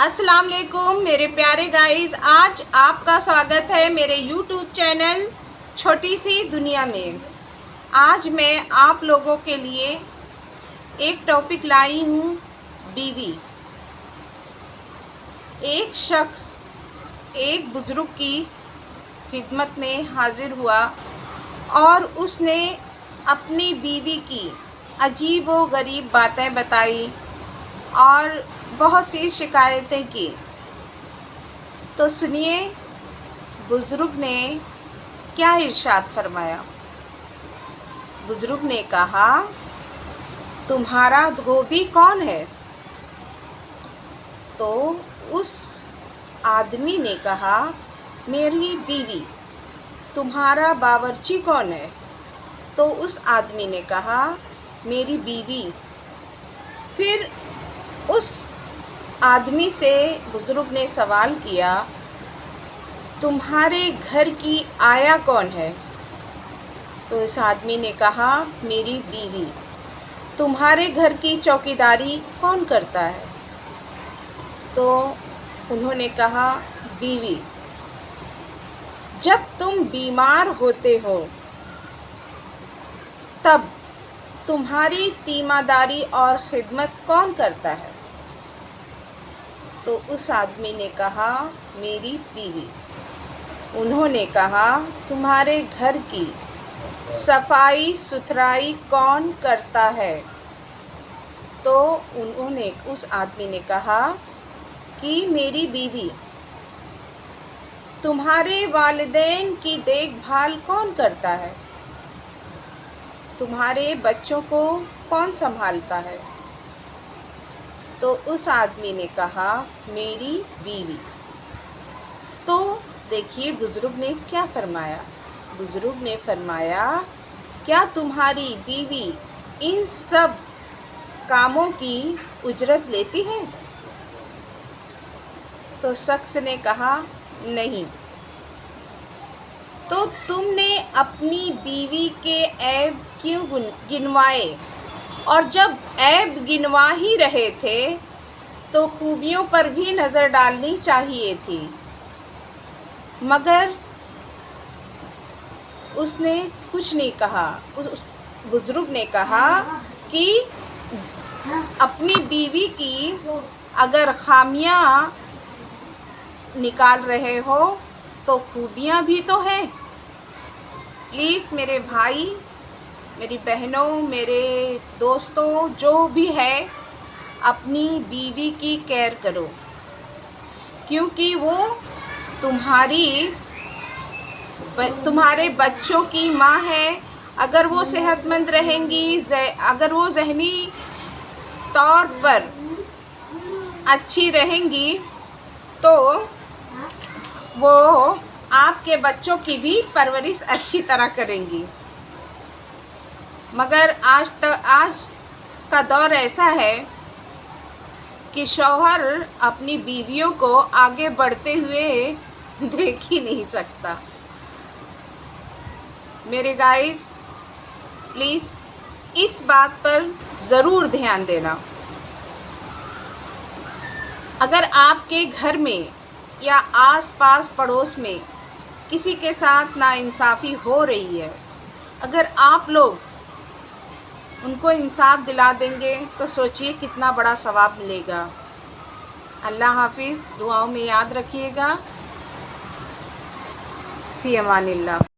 السلام علیکم میرے پیارے گائز، آج آپ کا سواگت ہے میرے یوٹیوب چینل چھوٹی سی دنیا میں۔ آج میں آپ لوگوں کے لیے ایک ٹاپک لائی ہوں، بیوی۔ ایک شخص ایک بزرگ کی خدمت میں حاضر ہوا اور اس نے اپنی بیوی کی عجیب و غریب باتیں بتائی اور بہت سی شکایتیں کی۔ تو سنیے بزرگ نے کیا ارشاد فرمایا۔ بزرگ نے کہا، تمہارا دھوبی کون ہے؟ تو اس آدمی نے کہا، میری بیوی۔ تمہارا باورچی کون ہے؟ تو اس آدمی نے کہا، میری بیوی۔ پھر اس آدمی سے بزرگ نے سوال کیا، تمہارے گھر کی آیا کون ہے؟ تو اس آدمی نے کہا، میری بیوی۔ تمہارے گھر کی چوکیداری کون کرتا ہے؟ تو انہوں نے کہا، بیوی۔ جب تم بیمار ہوتے ہو تب تمہاری تیمارداری اور خدمت کون کرتا ہے؟ تو اس آدمی نے کہا، میری بیوی۔ انہوں نے کہا، تمہارے گھر کی صفائی ستھرائی کون کرتا ہے؟ تو اس آدمی نے کہا کہ میری بیوی۔ تمہارے والدین کی دیکھ بھال کون کرتا ہے؟ تمہارے بچوں کو کون سنبھالتا ہے؟ تو اس آدمی نے کہا، میری بیوی۔ تو دیکھیے بزرگ نے کیا فرمایا۔ بزرگ نے فرمایا، کیا تمہاری بیوی ان سب کاموں کی اجرت لیتی ہے؟ تو شخص نے کہا، نہیں۔ تو تم نے اپنی بیوی کے عیب کیوں گنوائے؟ اور جب عیب گنوا ہی رہے تھے تو خوبیوں پر بھی نظر ڈالنی چاہیے تھی۔ مگر اس نے کچھ نہیں کہا۔ اس بزرگ نے کہا کہ اپنی بیوی کی اگر خامیاں نکال رہے ہو تو خوبیاں بھی تو ہیں۔ پلیز میرے بھائی، میری بہنوں، میرے دوستوں، جو بھی ہے، اپنی بیوی کی کیئر کرو، کیونکہ وہ تمہارے بچوں کی ماں ہے۔ اگر وہ صحت مند رہیں گی، اگر وہ ذہنی طور پر اچھی رہیں گی تو وہ آپ کے بچوں کی بھی پرورش اچھی طرح کریں گی۔ مگر آج کا دور ایسا ہے کہ شوہر اپنی بیویوں کو آگے بڑھتے ہوئے دیکھ ہی نہیں سکتا۔ میرے گائز، پلیز اس بات پر ضرور دھیان دینا۔ اگر آپ کے گھر میں یا آس پاس پڑوس میں کسی کے ساتھ ناانصافی ہو رہی ہے، اگر آپ لوگ ان کو انصاف دلا دیں گے تو سوچئے کتنا بڑا ثواب ملے گا۔ اللہ حافظ، دعاؤں میں یاد رکھیے گا۔ فی امان اللہ۔